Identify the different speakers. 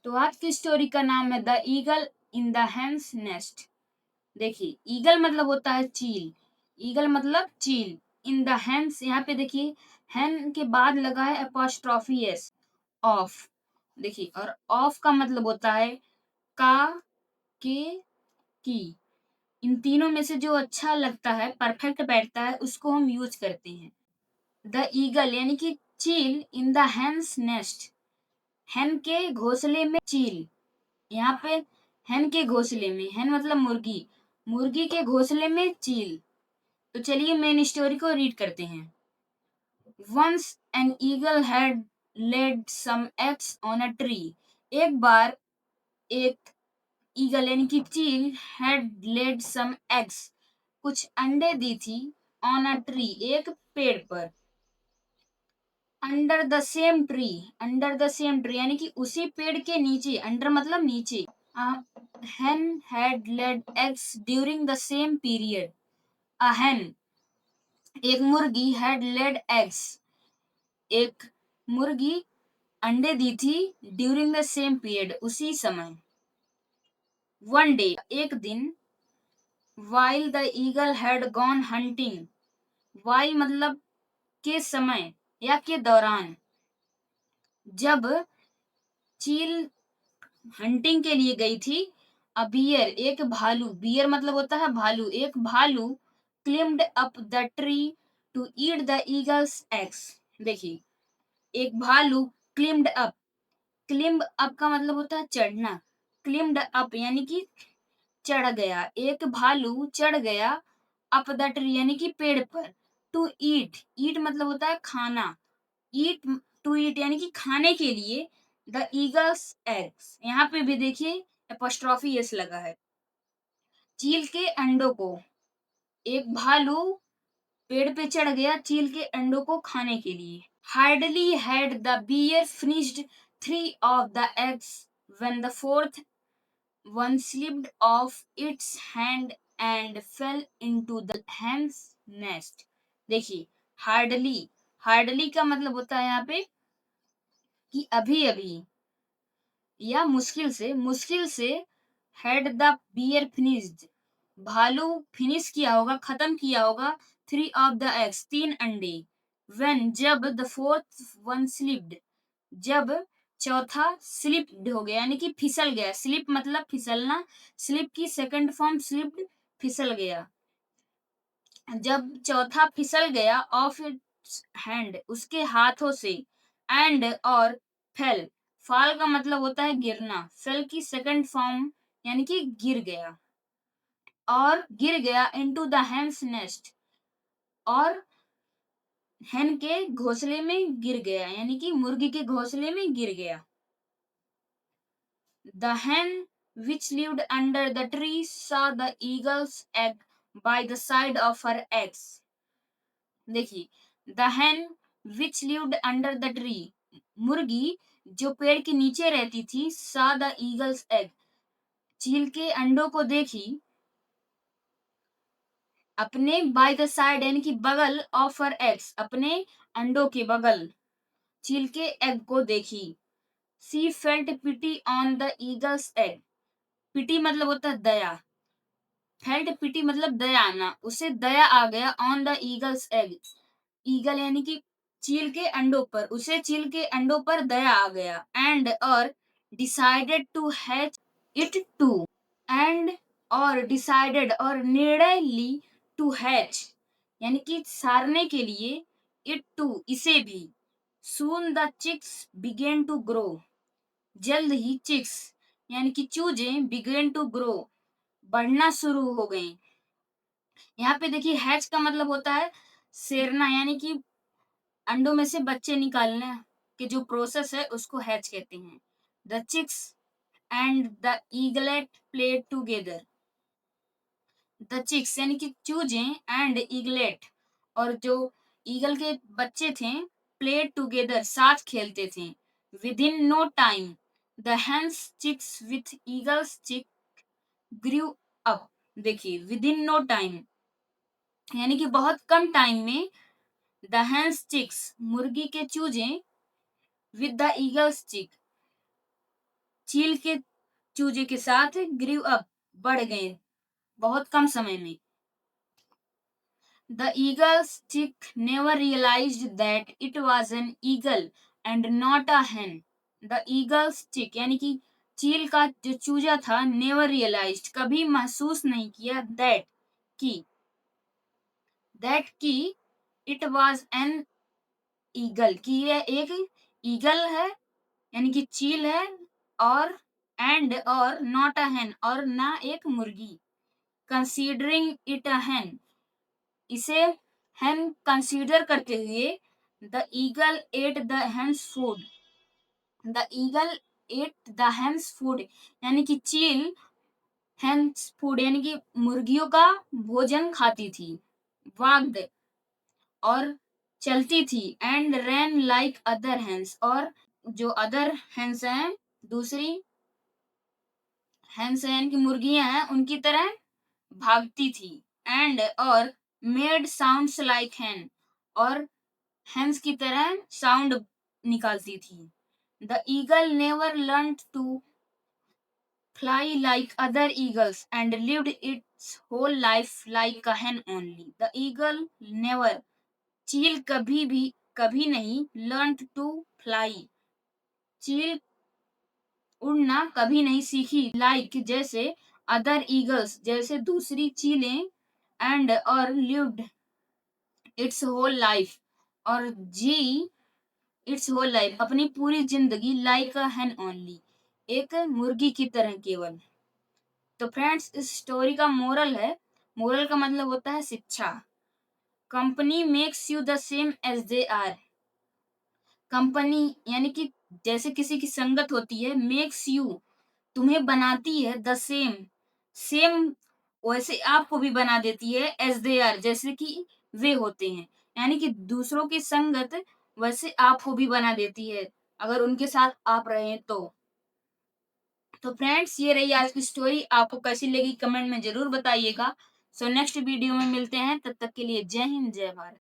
Speaker 1: तो आज की स्टोरी का नाम है the eagle in the hen's nest. देखिए, ईगल मतलब होता है चील। ईगल मतलब चील। इन द हेन्स, यहाँ पे देखिए हेन के बाद लगा है अपोस्ट्रोफी एस, ऑफ। देखिए, और ऑफ का मतलब होता है का, के, की। इन तीनों में से जो अच्छा लगता है, परफेक्ट बैठता है, उसको हम यूज करते हैं। द ईगल यानी कि चील इन द हेन्स नेस्ट, हेन के घोंसले में चील। यहाँ पे हेन के घोंसले में, हेन मतलब मुर्गी, मुर्गी के घोंसले में चील। तो चलिए मेन स्टोरी को रीड करते हैं। Once an eagle had laid some eggs on a tree. एक बार एक ईगल यानी कि चील had laid some eggs, कुछ अंडे दी थी, on a tree, एक पेड़ पर। Under the same tree, under the same tree यानी कि उसी पेड़ के नीचे, अंडर मतलब नीचे। hen had laid eggs during the same period. A hen, एक मुर्गी, had laid eggs, एक मुर्गी अंडे दी थी, during the same period, उसी समय। One day, एक दिन, while the eagle had gone hunting, while मतलब के समय या के दौरान, जब चील हंटिंग के लिए गई थी, अ बियर, एक भालू, बियर मतलब होता है भालू, एक भालू climbed up the tree to eat the eagle's eggs. देखिए, एक भालू क्लिम्ड अप, क्लिम्ब अप का मतलब होता है चढ़ना, क्लिम्ड अप यानी कि चढ़ गया, एक भालू चढ़ गया, अप द ट्री यानी कि पेड़ पर, टू ईट, ईट मतलब होता है खाना, ईट, टू ईट यानी कि खाने के लिए, द ईगल्स एग्स, यहाँ पे भी देखिए एपोस्ट्रोफी एस लगा है, चील के अंडों को। एक भालू पेड़ पे चढ़ गया चील के अंडों को खाने के लिए। Hardly had the bear finished 3 of the eggs when the fourth one slipped off its hand and fell into the hen's nest. देखिए, हार्डली, हार्डली का मतलब होता है यहाँ पे कि अभी अभी या मुश्किल से, हैड द बियर फिनिश्ड, भालू फिनिश किया होगा, खत्म किया होगा, 3 of the eggs, 3 अंडे, when, जब, the fourth one slipped, जब चौथा स्लिप्ड हो गया यानी कि फिसल गया, स्लिप मतलब फिसलना, स्लिप की सेकंड फॉर्म स्लिप्ड, फिसल गया, जब चौथा फिसल गया, ऑफ इट्स हैंड, उसके हाथों से, एंड और फेल, फॉल का मतलब होता है गिरना, फेल की सेकंड फॉर्म यानी कि गिर गया, और गिर गया इनटू द हेन्स नेस्ट, और हेन के घोंसले में गिर गया यानी कि मुर्गी के घोंसले में गिर गया। The hen which lived under the tree saw the eagle's egg by the side of her eggs. देखिए, the hen which lived under the tree, मुर्गी जो पेड़ के नीचे रहती थी, saw the eagle's egg, चील के अंडों को देखी, अपने बाय द साइड यानी कि बगल, ऑफ हर एग्स, अपने अंडों के बगल, चील के एग को देखी। She felt pity on the eagle's egg, pity मतलब होता है दया, फेल्ट पिटी मतलब दया आना, उसे दया आ गया, on the eagle's egg, eagle यानी कि चील के अंडों पर, उसे चील के अंडों पर दया आ गया, एंड और decided to hatch it too, and और डिसाइडेड और निर्णय ली, टू हैच यानी कि सारने के लिए, इट टू इसे भी, soon the chicks began to grow, जल्द ही चिक्स यानी कि चूजें, बिगेन टू ग्रो बढ़ना शुरू हो गई। यहाँ पे देखिए, हैच का मतलब होता है सेरना यानी कि अंडों में से बच्चे निकालने के जो प्रोसेस है उसको हैच कहते हैं। The chicks and the eaglet play together, the chicks यानी कि चूजें, एंड ईगलेट और जो ईगल के बच्चे थे, प्ले टूगेदर साथ खेलते थे। Within no time the hen's chicks with eagle's chick grew up. देखिए, विद इन नो टाइम यानी कि बहुत कम टाइम में, द हेन्स चिक्स मुर्गी के चूजे, विद द ईगल्स चिक चील के चूजे के साथ ग्रीव अप, बढ़ गए बहुत कम समय में। The eagle's chick never realized that it was an eagle and not a hen. The eagle's chick यानी कि चील का जो चूजा था, never realized कभी महसूस नहीं किया, that कि it was an eagle कि यह एक ईगल है यानी कि चील है, और और not a hen और ना एक मुर्गी। Considering it a hen इसे hen कंसीडर करते हुए, the eagle ate the hen's food, the eagle ate the hen's food यानी कि चील हेन्स फूड यानी कि मुर्गियों का भोजन खाती थी, वाग्ड और चलती थी, and ran like other hens और जो अदर हेन्स हैं, दूसरी हेन्स यानी कि मुर्गियां हैं, उनकी तरह भागती थी, एंड और मेड साउंड्स लाइक हैन और हेंस की तरह साउंड निकालती थी। The eagle never learn to fly like other eagles and lived its whole life like a hen only. The eagle never चील कभी नहीं लर्न टू फ्लाई चील उड़ना कभी नहीं सीखी, लाइक जैसे अदर ईगल्स जैसे दूसरी चीलें, एंड और लिव्ड इट्स होल लाइफ और जी इट्स होल लाइफ अपनी पूरी जिंदगी लाइक अ hen ओनली एक मुर्गी की तरह केवल। तो फ्रेंड्स, इस स्टोरी का मोरल का मतलब होता है शिक्षा। Company makes you the same as they are. Company यानी कि जैसे किसी की संगत होती है, मेक्स यू तुम्हें बनाती है, द सेम सेम वैसे आपको भी बना देती है, एज दे आर जैसे कि वे होते हैं। यानी कि दूसरों की संगत वैसे आपको भी बना देती है अगर उनके साथ आप रहें तो फ्रेंड्स, ये रही आज की स्टोरी। आपको कैसी लगी कमेंट में जरूर बताइएगा। सो नेक्स्ट वीडियो में मिलते हैं, तब तक के लिए जय हिंद जय भारत।